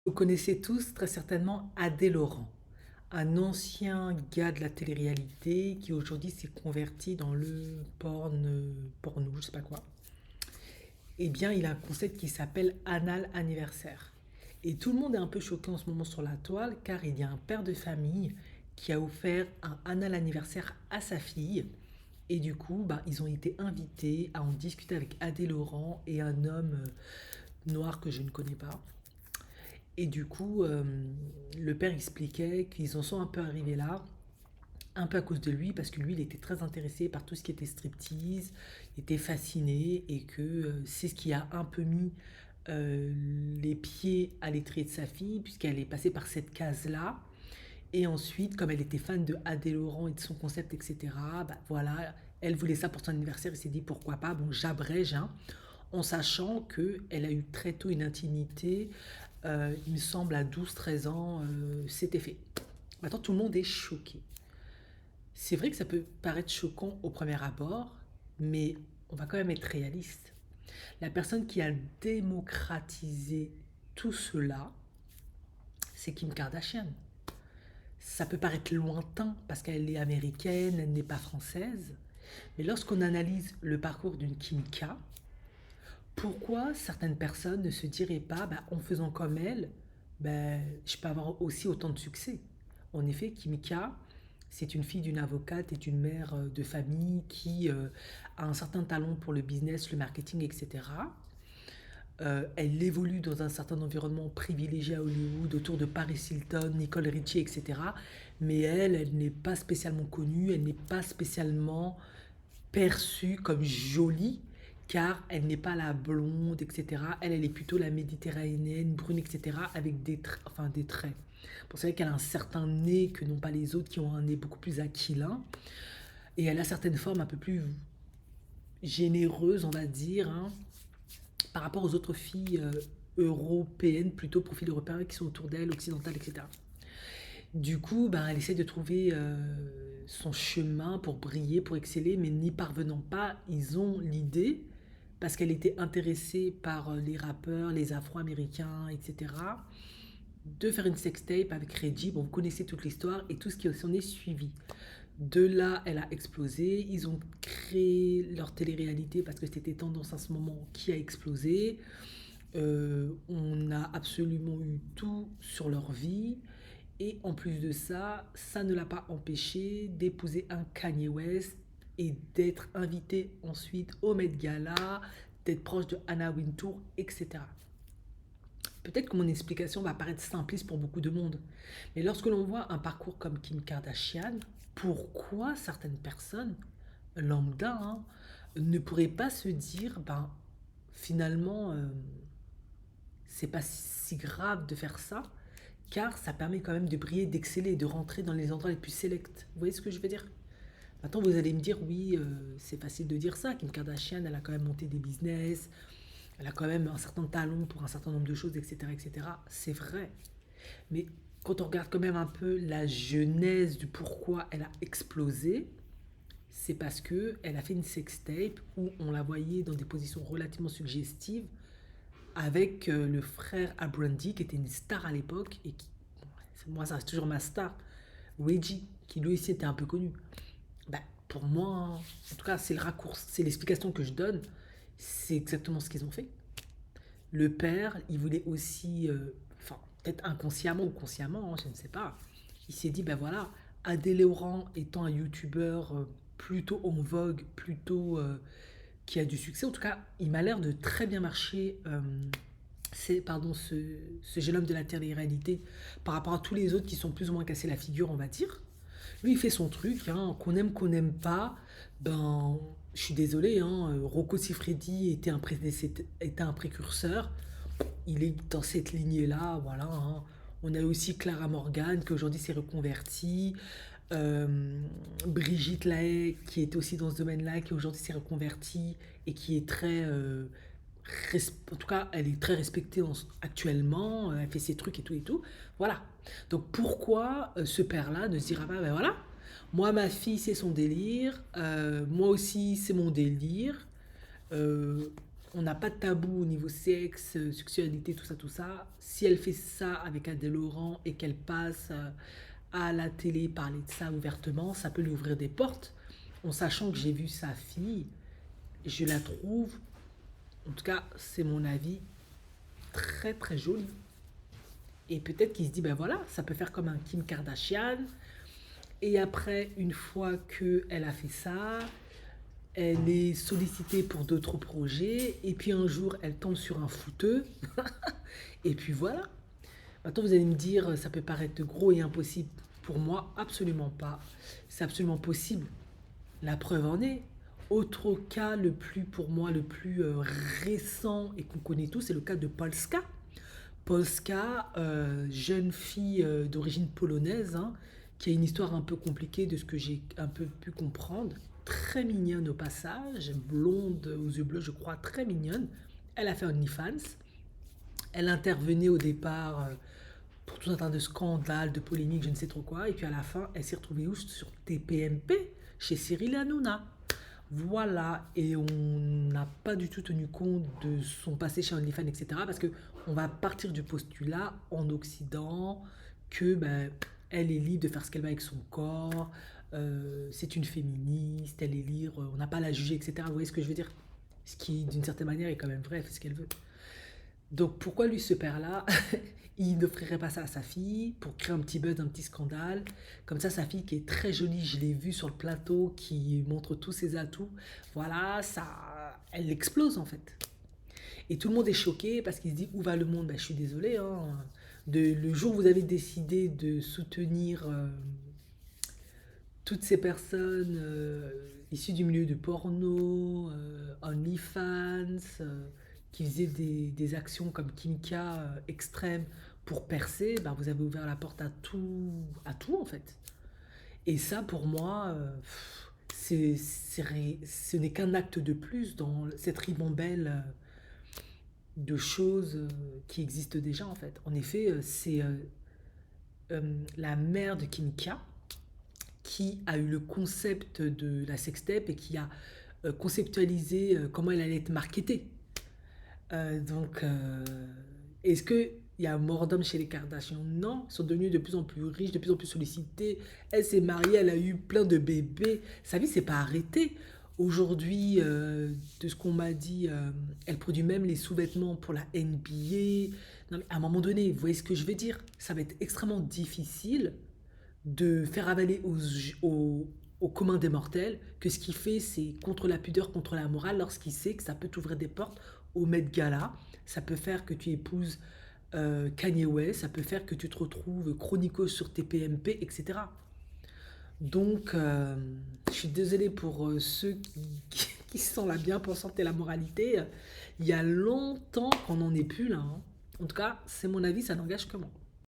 Vous connaissez tous très certainement Adé Laurent, un ancien gars de la télé-réalité qui aujourd'hui s'est converti dans le porno, je sais pas quoi. Eh bien, il a un concept qui s'appelle anal anniversaire. Et tout le monde est un peu choqué en ce moment sur la toile car il y a un père de famille qui a offert un anal anniversaire à sa fille. Et du coup, bah, ils ont été invités à en discuter avec Adé Laurent et un homme noir que je ne connais pas. Et du coup, le père expliquait qu'ils en sont un peu arrivés là, un peu à cause de lui, parce que lui, il était très intéressé par tout ce qui était striptease, il était fasciné, et que c'est ce qui a un peu mis euh, les pieds à l'étrier de sa fille, puisqu'elle est passée par cette case-là. Et ensuite, comme elle était fan de Adé Laurent et de son concept, etc., bah voilà, elle voulait ça pour son anniversaire, il s'est dit pourquoi pas, bon, j'abrège, hein, en sachant qu'elle a eu très tôt une intimité, il me semble à 12-13 ans, c'était fait. Maintenant, tout le monde est choqué. C'est vrai que ça peut paraître choquant au premier abord, mais on va quand même être réaliste. La personne qui a démocratisé tout cela, c'est Kim Kardashian. Ça peut paraître lointain parce qu'elle est américaine, elle n'est pas française, mais lorsqu'on analyse le parcours d'une Kim K, pourquoi certaines personnes ne se diraient pas, bah, en faisant comme elle, bah, je peux avoir aussi autant de succès. En effet, Kimika, c'est une fille d'une avocate et d'une mère de famille qui a un certain talent pour le business, le marketing, etc. Elle évolue dans un certain environnement privilégié à Hollywood, autour de Paris Hilton, Nicole Richie, etc. Mais elle n'est pas spécialement connue, elle n'est pas spécialement perçue comme jolie, car elle n'est pas la blonde, etc. Elle est plutôt la méditerranéenne, brune, etc. avec enfin, des traits. Bon, c'est vrai qu'elle a un certain nez que n'ont pas les autres qui ont un nez beaucoup plus aquilin. Et elle a certaines formes un peu plus généreuses, on va dire, hein, par rapport aux autres filles européennes, plutôt profil européen, qui sont autour d'elle, occidentales, etc. Du coup, ben, elle essaie de trouver son chemin pour briller, pour exceller, mais n'y parvenant pas, ils ont l'idée, parce qu'elle était intéressée par les rappeurs, les afro-américains, etc., de faire une sextape avec Reggie. Bon, vous connaissez toute l'histoire et tout ce qui s'en est suivi. De là, elle a explosé. Ils ont créé leur télé-réalité parce que c'était tendance à ce moment qui a explosé. On a absolument eu tout sur leur vie. Et en plus de ça, ça ne l'a pas empêché d'épouser un Kanye West et d'être invité ensuite au Met Gala, d'être proche de Anna Wintour, etc. Peut-être que mon explication va paraître simpliste pour beaucoup de monde, mais lorsque l'on voit un parcours comme Kim Kardashian, pourquoi certaines personnes, lambda, hein, ne pourraient pas se dire, ben, finalement, c'est pas si grave de faire ça, car ça permet quand même de briller, d'exceller, de rentrer dans les endroits les plus sélects. Vous voyez ce que je veux dire? Maintenant, vous allez me dire, oui, c'est facile de dire ça. Kim Kardashian, elle a quand même monté des business, elle a quand même un certain talent pour un certain nombre de choses, etc., etc. C'est vrai. Mais quand on regarde quand même un peu la genèse du pourquoi elle a explosé, c'est parce que elle a fait une sextape où on la voyait dans des positions relativement suggestives avec le frère Abrandy qui était une star à l'époque et qui, moi ça reste toujours ma star, Reggie, qui lui aussi était un peu connu. Bah, pour moi, en tout cas c'est le raccourci, c'est l'explication que je donne, c'est exactement ce qu'ils ont fait. Le père, il voulait aussi, enfin peut-être inconsciemment ou consciemment, hein, je ne sais pas, il s'est dit, ben voilà, Adèle Laurent étant un youtubeur plutôt en vogue, plutôt qui a du succès, en tout cas il m'a l'air de très bien marcher, c'est pardon, ce jeune homme de la télé-réalité par rapport à tous les autres qui sont plus ou moins cassés la figure, on va dire. Lui, il fait son truc, hein, qu'on aime pas, ben, je suis désolé, hein, Rocco Siffredi était un précurseur, il est dans cette lignée-là, voilà, hein. On a aussi Clara Morgan qui aujourd'hui s'est reconvertie, Brigitte Lahaie qui est aussi dans ce domaine-là, qui aujourd'hui s'est reconvertie et qui est très en tout cas, elle est très respectée actuellement, elle fait ses trucs et tout et tout. Voilà. Donc pourquoi ce père-là ne se dira pas, ben voilà, moi ma fille c'est son délire, moi aussi c'est mon délire, euh, on n'a pas de tabou au niveau sexe, sexualité, tout ça. Si elle fait ça avec Adèle Laurent et qu'elle passe à la télé parler de ça ouvertement, ça peut lui ouvrir des portes. En sachant que j'ai vu sa fille, je la trouve, en tout cas, c'est mon avis, très très jolie. Et peut-être qu'il se dit, ben voilà, ça peut faire comme un Kim Kardashian. Et après, une fois qu'elle a fait ça, elle est sollicitée pour d'autres projets. Et puis un jour, elle tombe sur un fouteux. Et puis voilà. Maintenant, vous allez me dire, ça peut paraître gros et impossible. Pour moi, absolument pas. C'est absolument possible. La preuve en est. Autre cas, le plus, pour moi, le plus récent et qu'on connaît tous, c'est le cas de Polska. Polska, jeune fille d'origine polonaise, hein, qui a une histoire un peu compliquée de ce que j'ai un peu pu comprendre. Très mignonne au passage, blonde aux yeux bleus, je crois, très mignonne. Elle a fait OnlyFans. Elle intervenait au départ pour tout un tas de scandales, de polémiques, je ne sais trop quoi. Et puis à la fin, elle s'est retrouvée où? Sur TPMP, chez Cyril Hanouna. Voilà, et on n'a pas du tout tenu compte de son passé chez OnlyFans, etc. Parce que on va partir du postulat en Occident que ben, elle est libre de faire ce qu'elle veut avec son corps, c'est une féministe, elle est libre, on n'a pas à la juger, etc. Vous voyez ce que je veux dire? Ce qui, d'une certaine manière, est quand même vrai, elle fait ce qu'elle veut. Donc pourquoi lui, ce père-là, il n'offrirait pas ça à sa fille pour créer un petit buzz, un petit scandale. Comme ça, sa fille qui est très jolie, je l'ai vue sur le plateau, qui montre tous ses atouts. Voilà, ça, elle explose en fait. Et tout le monde est choqué parce qu'il se dit où va le monde? Ben, je suis désolée, hein. Le jour où vous avez décidé de soutenir toutes ces personnes issues du milieu du porno, OnlyFans, qui faisaient des actions comme Kimka extrêmes pour percer, ben vous avez ouvert la porte à tout en fait. Et ça, pour moi, ce n'est qu'un acte de plus dans cette ribambelle de choses qui existent déjà en fait. En effet, c'est la mère de Kimka qui a eu le concept de la sextape et qui a conceptualisé comment elle allait être marketée. Donc, est-ce qu'il y a un mort d'homme chez les Kardashians? Non, ils sont devenus de plus en plus riches, de plus en plus sollicités. Elle s'est mariée, elle a eu plein de bébés. Sa vie s'est pas arrêtée. Aujourd'hui, de ce qu'on m'a dit, elle produit même les sous-vêtements pour la NBA. Non, mais à un moment donné, vous voyez ce que je veux dire? Ça va être extrêmement difficile de faire avaler au commun des mortels que ce qu'il fait, c'est contre la pudeur, contre la morale, lorsqu'il sait que ça peut t'ouvrir des portes au Met Gala, ça peut faire que tu épouses Kanye West, ça peut faire que tu te retrouves chronicos sur tes PMP, etc. Donc, je suis désolée pour ceux qui sont la bien-pensante et la moralité. Il y a longtemps qu'on n'en est plus là, hein. En tout cas, c'est mon avis, ça n'engage que moi.